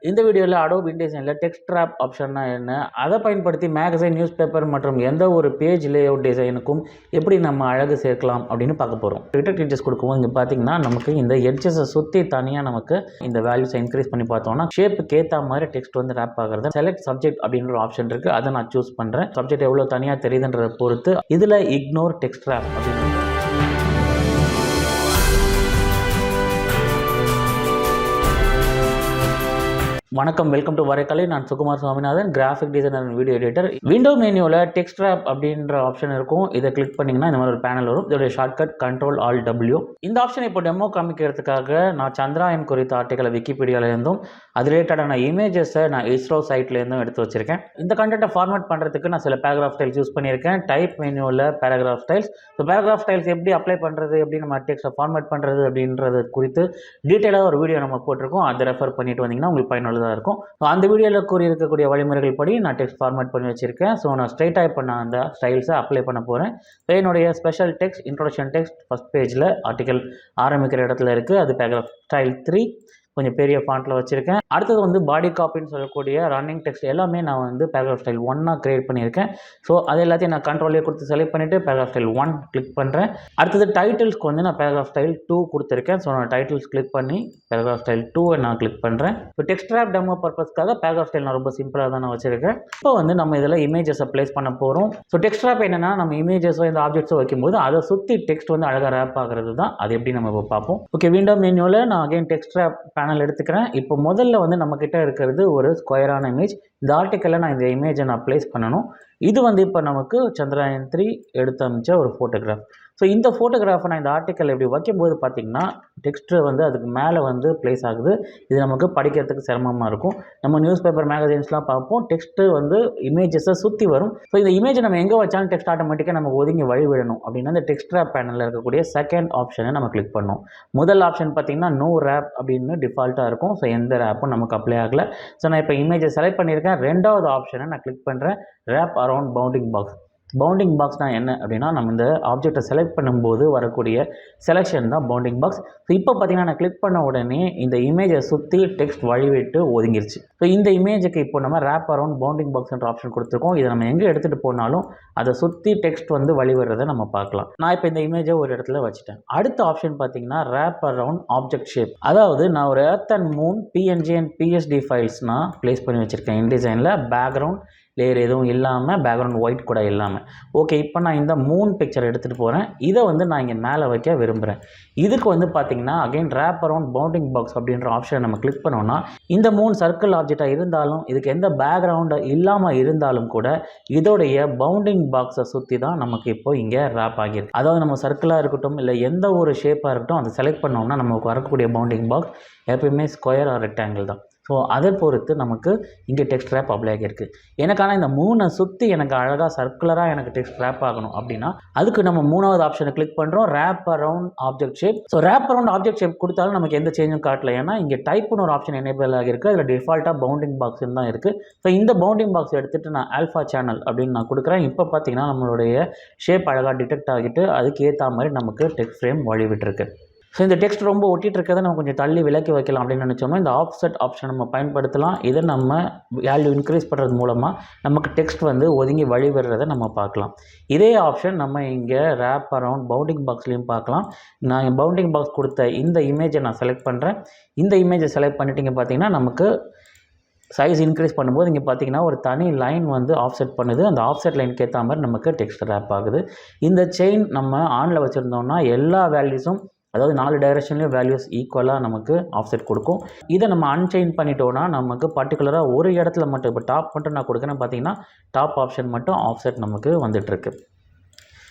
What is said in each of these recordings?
இந்த வீடியோவில் Adobe Indesignல text rap ஆப்ஷன்னா என்ன, அதை பயன்படுத்தி மேகசைன், நியூஸ் பேப்பர் மற்றும் எந்த ஒரு பேஜ் லேஅவுட் டிசைனுக்கும் எப்படி நம்ம அழகு சேர்க்கலாம் அப்படின்னு பார்க்க போகிறோம். ட்விட்டர் டீச்சர்ஸ் கொடுக்கும்போது இங்கே பார்த்தீங்கன்னா நமக்கு இந்த எட்ஜஸை சுற்றி தனியாக நமக்கு இந்த வேல்யூஸை இன்க்ரீஸ் பண்ணி பார்த்தோம்னா ஷேப்புக்கு ஏற்ற மாதிரி டெக்ஸ்ட் வந்து ராப் ஆகிறது. செலக்ட் சப்ஜெக்ட் அப்படின்ற ஆப்ஷன் இருக்குது, அதை நான் சூஸ் பண்ணுறேன். சப்ஜெக்ட் எவ்வளோ தனியாக தெரியுதுன்றதை பொறுத்து இதில் இக்னோர் டெக்ஸ்ட் ராப் அப்படின்னு. வணக்கம், வெல்கம் டு வரைக்கலை. நான் Sukumar Swaminathan, graphic designer and video editor. Window மெனுவில் டெக்ஸ்ட் ராப் அப்படின்ற ஆப்ஷன் இருக்கும். இதை கிளிக் பண்ணிங்கன்னா இந்த மாதிரி ஒரு பேனல் வரும். இதோடைய ஷார்ட்கட் Ctrl+Alt+W. இந்த ஆப்ஷன் இப்போ டெமோ காமிக்கிறதுக்காக நான் சந்திராயன் குறித்த ஆர்டிக்கலை விக்கிபீடியாவிலேருந்தும் அது ரிலேட்டடான இமேஜஸை நான் இஸ்ரோ சைட்லேருந்தும் எடுத்து வச்சிருக்கேன். இந்த கண்டென்ட்டை ஃபார்மேட் பண்ணுறதுக்கு நான் சில பேராகிராஃப் ஸ்டைல்ஸ் யூஸ் பண்ணியிருக்கேன். டைப் மெனுவில் paragraph styles. So paragraph styles எப்படி அப்ளை பண்ணுறது, எப்படி நம்ம டெக்ஸ்ட்டை ஃபார்மேட் பண்ணுறது அப்படின்றது குறித்து டீட்டெயிலாக ஒரு வீடியோ நம்ம போட்டிருக்கோம். அதை ரெஃபர் பண்ணிட்டு வந்தீங்கன்னா உங்களுக்கு பயனுள்ளதாக இருக்கும். அந்த வீடியோவில் கூறியிருக்கக்கூடிய வழிமுறைகள் படி நான் டெக்ஸ்ட் ஃபார்மேட் பண்ணி வச்சிருக்கேன். ஸோ நான் ஸ்ட்ரைட்டாக இப்போ நான் அந்த ஸ்டைல்ஸை அப்ளை பண்ண போகிறேன். என்னுடைய special text, introduction text first பேஜில் ஆர்டிக்கல் ஆரம்பிக்கிற இடத்துல இருக்குது. அது பேராகிராஃப் ஸ்டைல் 3 கொஞ்சம் பெரிய ஃபாண்ட்டில் வச்சுருக்கேன். அடுத்தது வந்து பாடி காப்பின்னு சொல்லக்கூடிய ரன்னிங் டெக்ஸ்ட் எல்லாமே நான் வந்து பேராகிராஃப் ஸ்டைல் 1 கிரியேட் பண்ணியிருக்கேன். ஸோ அது எல்லாத்தையும் நான் கண்ட்ரோலே கொடுத்து செலக்ட் பண்ணிவிட்டு பேராகிராஃப் ஸ்டைல் 1 கிளிக் பண்ணுறேன். அடுத்தது டைட்டில்ஸ்க்கு வந்து நான் பேராகிராஃப் ஸ்டைல் 2 கொடுத்துருக்கேன். ஸோ நான் டைட்டில்ஸ் கிளிக் பண்ணி பேராகிராஃப் ஸ்டைல் 2 நான் கிளிக் பண்ணுறேன். இப்போ டெக்ஸ்ட் ராப் டெமோ பர்பஸ்க்காக பேராகிராஃப் ஸ்டைல் நான் ரொம்ப சிம்பிளாக தான் நான் வச்சுருக்கேன். இப்போ வந்து நம்ம இதில் இமேஜஸை ப்ளேஸ் பண்ண போகிறோம். ஸோ டெக்ஸ்ட் ராப் என்னென்னா, நம்ம இமேஜஸோ இந்த ஆப்ஜெக்ட்ஸோ வைக்கும்போது அதை சுற்றி டெக்ஸ்ட் வந்து அழகாக ரேப் ஆகிறது தான். அது எப்படி நம்ம இப்போ பார்ப்போம். ஓகே, விண்டோ மெனுவில் நான் அகைன் டெக்ஸ்ட் ராப் பேனல் எடுத்துக்கிறேன். இப்போ முதல்ல வந்து நம்மக்கிட்ட இருக்கிறது ஒரு ஸ்கொயரான இமேஜ். இந்த ஆர்டிக்கலில் நான் இந்த இமேஜை நான் ப்ளேஸ் பண்ணணும். இது வந்து இப்போ நமக்கு சந்திராயன் 3 எடுத்து அமைச்ச ஒரு ஃபோட்டோகிராஃப். ஸோ இந்த ஃபோட்டோகிராஃபை நான் இந்த ஆர்டிக்கல் இப்படி வைக்கும்போது பார்த்திங்கன்னா டெக்ஸ்ட்டு வந்து அதுக்கு மேலே வந்து ப்ளேஸ் ஆகுது. இது நமக்கு படிக்கிறதுக்கு சிரமமாக இருக்கும். நம்ம நியூஸ் பேப்பர் மேகசைன்ஸ்லாம் பார்ப்போம், டெக்ஸ்ட்டு வந்து இமேஜஸை சுற்றி வரும். ஸோ இந்த இமேஜை நம்ம எங்கே வச்சாலும் டெக்ஸ்ட் ஆட்டோமேட்டிக்காக நமக்கு ஒதுங்கி வழிவிடணும் அப்படின்னா இந்த டெக்ஸ்ட் ராப் பேனலில் இருக்கக்கூடிய செகண்ட் ஆப்ஷனை நம்ம கிளிக் பண்ணோம். முதல் ஆப்ஷன் பார்த்திங்கன்னா நோ ரேப் அப்படின்னு டிஃபால்ட்டாக இருக்கும். ஸோ எந்த ரேப்பும் நமக்கு அப்ளை ஆகலை. ஸோ நான் இப்போ இமேஜை செலக்ட் பண்ணியிருக்கேன். ரெண்டாவது ஆப்ஷனை நான் கிளிக் பண்ணுறேன், wrap around bounding box. Bounding பாக்ஸ்னால் என்ன அப்படின்னா, நம்ம இந்த ஆப்ஜெக்டை செலக்ட் பண்ணும்போது வரக்கூடிய செலெக்ஷன் தான் பவுண்டிங் பாக்ஸ். ஸோ இப்போ பார்த்தீங்கன்னா நான் கிளிக் பண்ண உடனே இந்த இமேஜை சுற்றி டெக்ஸ்ட் வழிவிட்டு ஒதுங்கிருச்சு. ஸோ இந்த இமேஜுக்கு இப்போ நம்ம ரேப் அரவுண்ட் பவுண்டிங் பாக்ஸ்ன்ற ஆப்ஷன் கொடுத்துருக்கோம். இதை நம்ம எங்கே எடுத்துகிட்டு போனாலும் அதை சுற்றி டெக்ஸ்ட் வந்து வழிவிடுறதை நம்ம பார்க்கலாம். நான் இப்போ இந்த இமேஜை ஒரு இடத்துல வச்சுட்டேன். அடுத்த ஆப்ஷன் பார்த்தீங்கன்னா ரேப் அரவுண்ட் ஆப்ஜெக்ட் ஷேப். அதாவது நான் ஒரு earth and Moon PNG and PSD files நான் ப்ளேஸ் பண்ணி வச்சுருக்கேன். இன்டிசைனில் பேக்ரவுண்ட் லேயர் எதுவும் இல்லாமல், பேக்ரவுண்ட் ஒயிட் கூட இல்லாமல். ஓகே, இப்போ நான் இந்த மூன் பிக்சர் எடுத்துகிட்டு போகிறேன். இதை வந்து நான் இங்கே மேலே வைக்க விரும்புகிறேன். இதுக்கு வந்து பார்த்திங்கன்னா again wrap around bounding box அப்படின்ற ஆப்ஷனை நம்ம கிளிக் பண்ணோன்னா இந்த மூன் சர்க்கிள் ஆப்ஜெக்டாக இருந்தாலும், இதுக்கு எந்த பேக்ரவுண்டு இல்லாமல் இருந்தாலும் கூட இதோடைய பவுண்டிங் பாக்ஸை சுற்றி தான் நமக்கு இப்போ இங்கே ரேப் ஆகியிருக்கு. அதாவது நம்ம சர்க்கிளாக இருக்கட்டும், இல்லை எந்த ஒரு ஷேப்பாக இருக்கட்டும், அதை செலக்ட் பண்ணோம்னா நமக்கு வரக்கூடிய பவுண்டிங் பாக்ஸ் எப்பயுமே ஸ்கொயர் ஆர் ரெக்டாங்கிள் தான். ஸோ அதை பொறுத்து நமக்கு இங்கே டெக்ஸ்ட் ரேப் அப்ளை ஆகியிருக்கு. எனக்கான இந்த மூணை சுற்றி எனக்கு அழகாக சர்க்குலராக எனக்கு டெக்ஸ்ட் ரேப் ஆகணும் அப்படின்னா அதுக்கு நம்ம மூணாவது ஆப்ஷனை கிளிக் பண்ணுறோம், wrap around object shape. So wrap around object shape கொடுத்தாலும் நமக்கு எந்த சேஞ்சும் காட்டல. ஏன்னா இங்கே டைப்னு ஒரு ஆப்ஷன் எனேபிள் ஆகிருக்கு. அதில் டிஃபால்ட்டாக பவுண்டிங் பாக்ஸ்ன்னு தான் இருக்குது. ஸோ இந்த பவுண்டிங் பாக்ஸ் எடுத்துகிட்டு நான் ஆல்ஃபா சேனல் அப்படின்னு நான் கொடுக்குறேன். இப்போ பார்த்தீங்கன்னா நம்மளுடைய ஷேப் அழகாக டிடெக்ட் ஆகிட்டு அதுக்கு ஏற்ற மாதிரி நமக்கு டெக்ஸ்ட் ஃப்ரேம் வழிவிட்டுருக்கு. ஸோ இந்த டெக்ஸ்ட் ரொம்ப ஒட்டிகிட்டு இருக்கிறத நம்ம கொஞ்சம் தள்ளி விலக்கி வைக்கலாம் அப்படின்னு நினச்சோம்னா இந்த ஆஃப்செட் ஆப்ஷன் நம்ம பயன்படுத்தலாம். இதை நம்ம வேல்யூ இன்க்ரீஸ் பண்ணுறது மூலமாக நமக்கு டெக்ஸ்ட் வந்து ஒதுங்கி வழிவிடுறதை நம்ம பார்க்கலாம். இதே ஆப்ஷன் நம்ம இங்கே ரேப் அரவுண்ட் பவுண்டிங் பாக்ஸ்லேயும் பார்க்கலாம். நான் பவுண்டிங் பாக்ஸ் கொடுத்த இந்த இமேஜை நான் செலக்ட் பண்ணுறேன். இந்த இமேஜை செலக்ட் பண்ணிட்டீங்க பார்த்தீங்கன்னா நமக்கு சைஸ் இன்க்ரீஸ் பண்ணும்போது இங்கே பார்த்தீங்கன்னா ஒரு தனி லைன் வந்து ஆஃப்செட் பண்ணுது. அந்த ஆஃப்செட் லைனுக்கு ஏற்ற மாதிரி நமக்கு டெக்ஸ்ட் ரேப் ஆகுது. இந்த செயின் நம்ம ஆனில் வச்சுருந்தோம்னா எல்லா வேல்யூஸும், அதாவது 4 டைரெக்ஷன்லேயும் வேல்யூஸ் ஈக்குவலாக நமக்கு ஆஃப்செட் கொடுக்கும். இதை நம்ம அன்செயின் பண்ணிட்டோன்னா நமக்கு பர்டிகுலராக ஒரு இடத்துல மட்டும், இப்போ டாப் மட்டும் நான் கொடுக்குறேன் பார்த்தீங்கன்னா டாப் ஆப்ஷன் மட்டும் ஆஃப்செட் நமக்கு வந்துட்டுருக்கு.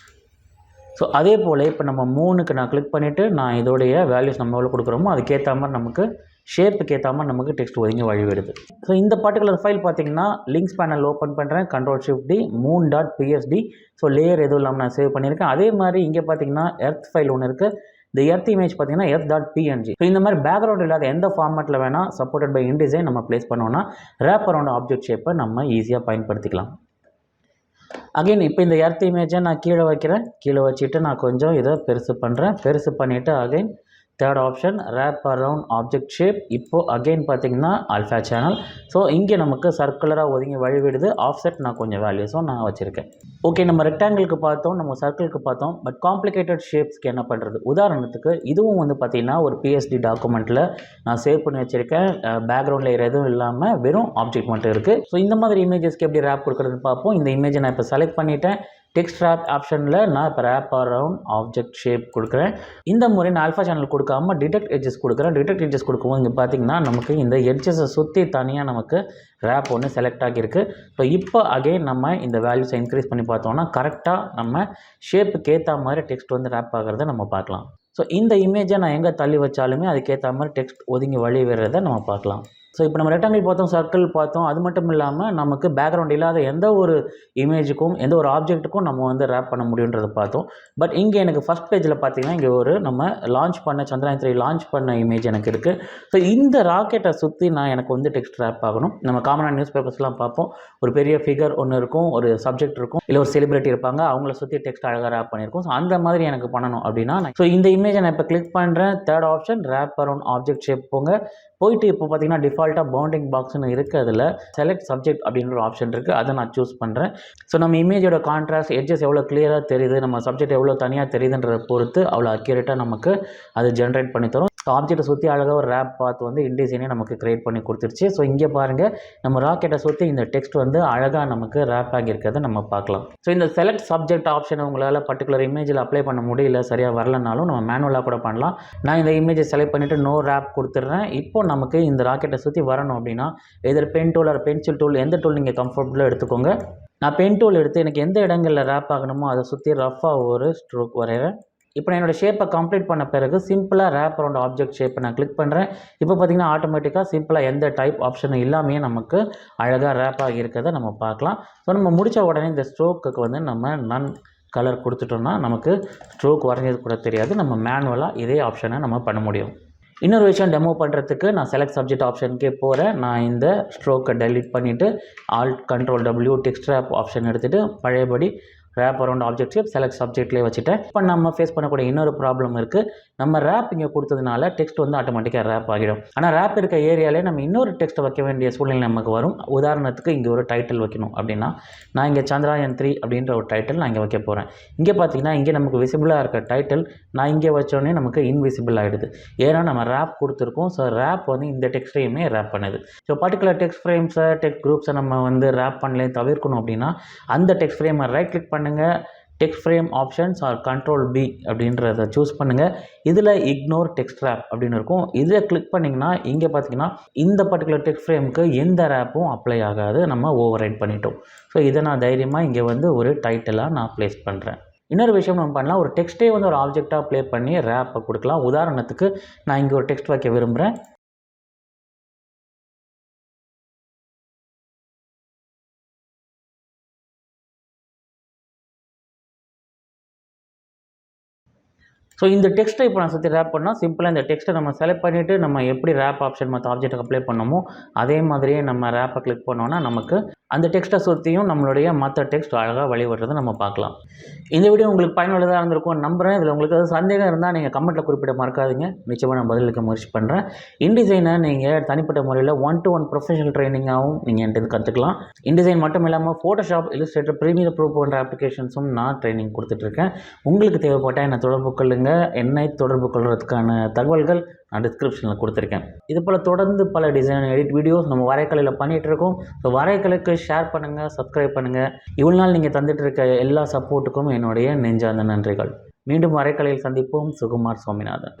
ஸோ அதே போல் இப்போ நம்ம 3க்கு நான் கிளிக் பண்ணிவிட்டு நான் இதோடைய வேல்யூஸ் நம்ம எவ்வளோ கொடுக்குறோமோ அதுக்கேற்ற மாதிரி நமக்கு ஷேப்புக்கு ஏற்ற மாதிரி நமக்கு டெக்ஸ்ட் ஒதுங்கி வழிவிடுது. ஸோ இந்த பர்டிகுலர் ஃபைல் பார்த்தீங்கன்னா லிங்க்ஸ் பேனல் ஓப்பன் பண்ணுறேன், Ctrl+Shift+D moon.psd. ஸோ லேயர் எதுவும் இல்லாமல் நான் சேவ் பண்ணியிருக்கேன். அதே மாதிரி இங்கே பார்த்தீங்கன்னா எர்த் ஃபைல் ஒன்று இருக்குது. இந்த எர்த் இமேஜ் பார்த்தீங்கன்னா earth.png. ஸோ இந்த மாதிரி பேக்ரவுண்ட் இல்லாத எந்த ஃபார்மேட்டில் வேணால் சப்போர்ட்டட் பை இன்டிசைன் நம்ம ப்ளேஸ் பண்ணோன்னா ரேப் அரவுண்ட் ஆப்ஜெக்ட் ஷேப்பை நம்ம ஈஸியாக பயன்படுத்திக்கலாம். அகைன் இப்போ இந்த எர்த் இமேஜை நான் கீழே வைக்கிறேன். கீழே வச்சுட்டு நான் கொஞ்சம் இதை பெருசு பண்ணுறேன். பெருசு பண்ணிவிட்டு again third option wrap around object shape. இப்போது அகெயின் பார்த்தீங்கன்னா ஆல்ஃபா சேனல். ஸோ இங்கே நமக்கு சர்க்குலராக ஒதுங்கி வழிவிடுது. ஆஃப்செட் நான் கொஞ்சம் வேல்யூஸும் நான் வச்சுருக்கேன். ஓகே, நம்ம ரெக்டாங்கிளுக்கு பார்த்தோம், நம்ம சர்க்கிளுக்கு பார்த்தோம். பட் காம்ப்ளிகேட்டட் ஷேப்ஸ்க்கு என்ன பண்ணுறது? உதாரணத்துக்கு இதுவும் வந்து பார்த்திங்கன்னா ஒரு PSD டாக்குமெண்ட்டில் நான் சேவ் பண்ணி வச்சுருக்கேன். பேக்ரவுண்ட் லேயர் எதுவும் இல்லாமல் வெறும் ஆப்ஜெக்ட் மட்டும் இருக்குது. ஸோ இந்த மாதிரி இமேஜஸ்க்கு எப்படி ரேப் கொடுக்குறதுன்னு பார்ப்போம். இந்த இமேஜை நான் இப்போ செலக்ட் பண்ணிவிட்டேன். டெக்ஸ்ட் ரேப் ஆப்ஷனில் நான் இப்போ ரேப் அரவுண்ட் ஆப்ஜெக்ட் ஷேப் கொடுக்குறேன். இந்த முறை நான் ஆல்ஃபா சேனல் கொடுக்காமல் டிடெக்ட் எட்ஜஸ் கொடுக்குறேன். டிடெக்ட் எட்ஜஸ் கொடுக்கும்போது இங்கே பார்த்தீங்கன்னா நமக்கு இந்த எட்ஜஸை சுற்றி தனியாக நமக்கு ரேப் ஒன்று செலக்ட் ஆகியிருக்கு. ஸோ இப்போ அகெயின் நம்ம இந்த வேல்யூஸை இன்க்ரீஸ் பண்ணி பார்த்தோம்னா கரெக்டாக நம்ம ஷேப்புக்கு ஏற்ற மாதிரி டெக்ஸ்ட் வந்து ரேப் ஆகிறத நம்ம பார்க்கலாம். ஸோ இந்த இமேஜை நான் எங்கே தள்ளி வச்சாலுமே அதுக்கேற்ற மாதிரி டெக்ஸ்ட் ஒதுங்கி வழி விடுறதை நம்ம பார்க்கலாம். ஸோ இப்போ நம்ம ரெக்டாங்கிள் பார்த்தோம், சர்க்கிள் பார்த்தோம். அது மட்டும் இல்லாமல் நமக்கு பேக்ரவுண்ட் இல்லாத எந்த ஒரு இமேஜுக்கும் எந்த ஒரு ஆப்ஜெக்ட்டுக்கும் நம்ம வந்து ரேப் பண்ண முடியுன்றதை பார்த்தோம். பட் இங்கே எனக்கு ஃபஸ்ட் பேஜில் பார்த்தீங்கன்னா இங்கே ஒரு நம்ம லான்ச் பண்ண சந்திராயன் 3 லான்ச் பண்ண இமேஜ் எனக்கு இருக்குது. ஸோ இந்த ராக்கெட்டை சுற்றி எனக்கு வந்து டெக்ஸ்ட் ரேப் ஆகணும். நம்ம காமனாக நியூஸ் பேப்பர்ஸ்லாம் பார்ப்போம், ஒரு பெரிய ஃபிகர் ஒன்று இருக்கும், ஒரு சப்ஜெக்ட் இருக்கும், இல்லை ஒரு செலிபிரிட்டி இருப்பாங்க, அவங்கள சுற்றி டெக்ஸ்ட் அழகாக ரேப் பண்ணியிருக்கும். ஸோ அந்த மாதிரி எனக்கு பண்ணணும் அப்படின்னா ஸோ இந்த இமேஜை நான் இப்போ கிளிக் பண்ணுறேன். Third option wrap around object shape போயிட்டு இப்போ பார்த்தீங்கன்னா டிஃபால்ட்டாக பவுண்டிங் பாக்ஸ்னு இருக்குது. அதில் செலக்ட் சப்ஜெக்ட் அப்படின்ற ஒரு ஆப்ஷன் இருக்குது, அதை நான் சூஸ் பண்ணுறேன். ஸோ நம்ம இமேஜோட கான்ட்ராஸ்ட் எட்ஜஸ் எவ்வளோ கிளியராக தெரியுது, நம்ம சப்ஜெக்ட் எவ்வளோ தனியாக தெரியுதுன்றதை பொறுத்து அவ்வளோ அக்யூரேட்டாக நமக்கு அது ஜென்ரேட் பண்ணி தரும். ஸோ ஆப்ஜெக்டை சுற்றி அழகாக ஒரு ரேப் பாத் வந்து இன்டிசைனே நமக்கு க்ரியேட் பண்ணி கொடுத்துருச்சு. ஸோ இங்கே பாருங்கள், நம்ம ராக்கெட்டை சுற்றி இந்த டெக்ஸ்ட் வந்து அழகாக நமக்கு ரேப் ஆகியிருக்கிறத நம்ம பார்க்கலாம். ஸோ இந்த செலக்ட் சப்ஜெக்ட் ஆப்ஷனை உங்களால் பர்டிகுலர் இமேஜில் அப்ளை பண்ண முடியல, சரியாக வரலனாலும் நம்ம மேனுவலாக கூட பண்ணலாம். நான் இந்த இமேஜை செலக்ட் பண்ணிவிட்டு நோ ரேப் கொடுத்துட்றேன். இப்போ நமக்கு இந்த ராக்கெட்டை சுற்றி வரணும் அப்படின்னா either pen tool or pencil tool, எந்த டூல் நீங்கள் கம்ஃபர்டபுளாக எடுத்துக்கோங்க. நான் பென் டூல் எடுத்து எனக்கு எந்த இடங்களில் ரேப் ஆகணுமோ அதை சுற்றி ரஃபாக ஒரு ஸ்ட்ரோக் வரைகிறேன். இப்போ நான் என்னோடய ஷேப்பை கம்ப்ளீட் பண்ண பிறகு சிம்பிளாக ரேப் அரவுண்ட் ஆப்ஜெக்ட் ஷேப்பை நான் கிளிக் பண்ணுறேன். இப்போ பார்த்திங்கன்னா ஆட்டோமேட்டிக்காக சிம்பிளாக எந்த டைப் ஆப்ஷனும் இல்லாமையே நமக்கு அழகாக ரேப் ஆகியிருக்கிறத நம்ம பார்க்கலாம். ஸோ நம்ம முடித்த உடனே இந்த ஸ்ட்ரோக்குக்கு வந்து நம்ம நன் கலர் கொடுத்துட்டோம்னா நமக்கு ஸ்ட்ரோக் வரைஞ்சது கூட தெரியாது. நம்ம மேனுவலாக இதே ஆப்ஷனை நம்ம பண்ண முடியும். இன்னொரு விஷயம் டெமோ பண்ணுறதுக்கு நான் செலக்ட் சப்ஜெக்ட் ஆப்ஷனுக்கே போகிறேன். நான் இந்த ஸ்ட்ரோக்கை டெலிட் பண்ணிவிட்டு Alt Ctrl W text wrap option எடுத்துகிட்டு பழையபடி wrap around object shape select சப்ஜெக்ட்லேயே வச்சுட்டேன். இப்போ நம்ம ஃபேஸ் பண்ணக்கூடிய இன்னொரு ப்ராப்ளம் இருக்குது. நம்ம ரேப் இங்கே கொடுத்ததுனால டெக்ஸ்ட் வந்து ஆட்டோமேட்டிக்காக ரேப் ஆகிடும். ஆனால் ரேப் இருக்க ஏரியாலே நம்ம இன்னொரு டெக்ஸ்ட்டை வைக்க வேண்டிய சூழ்நிலை நமக்கு வரும். உதாரணத்துக்கு இங்கே ஒரு டைட்டில் வைக்கணும் அப்படின்னா நான் இங்கே சந்திராயன் 3 அப்படின்ற ஒரு டைட்டில் நான் இங்கே வைக்க போகிறேன். இங்கே பார்த்தீங்கன்னா இங்கே நமக்கு விசிபிளாக இருக்க டைட்டில் நான் இங்கே வச்சோடனே நமக்கு இன்விசிபிள் ஆகிடுது. ஏன்னா நம்ம ரேப் கொடுத்துருக்கோம். ஸோ ரேப் வந்து இந்த டெக்ஸ்ட்டையுமே ரேப் பண்ணுது. ஸோ பர்டிகுலர் டெக்ஸ்ட் ஃப்ரேம்ஸை டெக்ஸ்ட் குரூப்ஸை நம்ம வந்து ரேப் பண்ணலே தவிர்க்கணும் அப்படின்னா அந்த டெக்ஸ்ட் ஃப்ரேமை ரைட் கிளிக் பண்ணுங்கள், text frame options are Ctrl B அப்படின்றத சூஸ் பண்ணுங்கள். இதில் இக்னோர் டெக்ஸ்ட் ரேப் அப்படின்னு இருக்கும். இதில் கிளிக் பண்ணிங்கன்னா இங்கே பார்த்தீங்கன்னா இந்த பர்டிகுலர் டெக்ஸ்ட் ஃப்ரேமுக்கு எந்த ரேப்பும் அப்ளை ஆகாது, நம்ம ஓவர் ரைட் பண்ணிட்டோம். ஸோ இதை நான் தைரியமாக இங்கே வந்து ஒரு டைட்டிலாக நான் ப்ளேஸ் பண்ணுறேன். இன்னொரு விஷயம் நம்ம பண்ணலாம், ஒரு டெக்ஸ்ட்டே வந்து ஒரு ஆப்ஜெக்டாக ப்ளே பண்ணி ரேப்பை கொடுக்கலாம். உதாரணத்துக்கு நான் இங்கே ஒரு டெக்ஸ்ட் வைக்க விரும்புகிறேன். ஸோ இந்த டெக்ஸ்ட்டை இப்போ நான் சுற்றி ரேப் பண்ணால் சிம்பிளாக இந்த டெக்ஸ்ட்டை நம்ம செலக்ட் பண்ணிவிட்டு நம்ம எப்படி ரேப் ஆப்ஷன் மற்ற ஆப்ஜெக்ட்டுக்கு அப்ளை பண்ணோமோ அதே மாதிரியே நம்ம ரேப்பை கிளிக் பண்ணோன்னா நமக்கு அந்த டெக்ஸ்ட்டை சுற்றியும் நம்மளுடைய மற்ற டெக்ஸ்ட் அழகாக வழிவிடுறதை நம்ம பார்க்கலாம். இந்த வீடியோ உங்களுக்கு பயனுள்ளதாக இருந்திருக்கும் நம்புகிறேன். இதில் உங்களுக்கு ஏதாவது சந்தேகம் இருந்தால் நீங்கள் கமெண்ட்டில் குறிப்பிட மறக்காதீங்க. நிச்சயமாக நான் பதிலளிக்க முயற்சி பண்ணுறேன். இன்டிசைனை நீங்கள் தனிப்பட்ட முறையில் 1-to-1 ப்ரொஃபஷனல் ட்ரைனிங்காகவும் நீங்கள் என்கிட்ட கற்றுக்கலாம். இன்டிசைன் மட்டும் இல்லாமல் ஃபோட்டோஷாப், இல்லுஸ்ட்ரேட்டர், ப்ரீமியர் ப்ரோ போன்ற அப்ளிகேஷன்ஸும் நான் ட்ரைனிங் கொடுத்துட்ருக்கேன். உங்களுக்கு தேவைப்பட்டால் என்னை தொடர்பு கொள்ளுங்கள். என்னை தொடர்பு கொள்வதற்கான தகவல்கள் நான் டிஸ்கிரிப்ஷனில் கொடுத்துருக்கேன். இது போல் தொடர்ந்து பல டிசைன் எடிட் வீடியோஸ் நம்ம வரைக்கலையில் பண்ணிகிட்ருக்கோம். ஸோ வரைக்கலைக்கு ஷேர் பண்ணுங்கள், சப்ஸ்கிரைப் பண்ணுங்கள். இவ்வளோ நாள் நீங்கள் தந்துட்டு இருக்க எல்லா சப்போர்ட்டுக்கும் என்னுடைய நெஞ்சார்ந்த நன்றிகள். மீண்டும் வரைக்கலையில் சந்திப்போம். சுகுமார் சுவாமிநாதன்.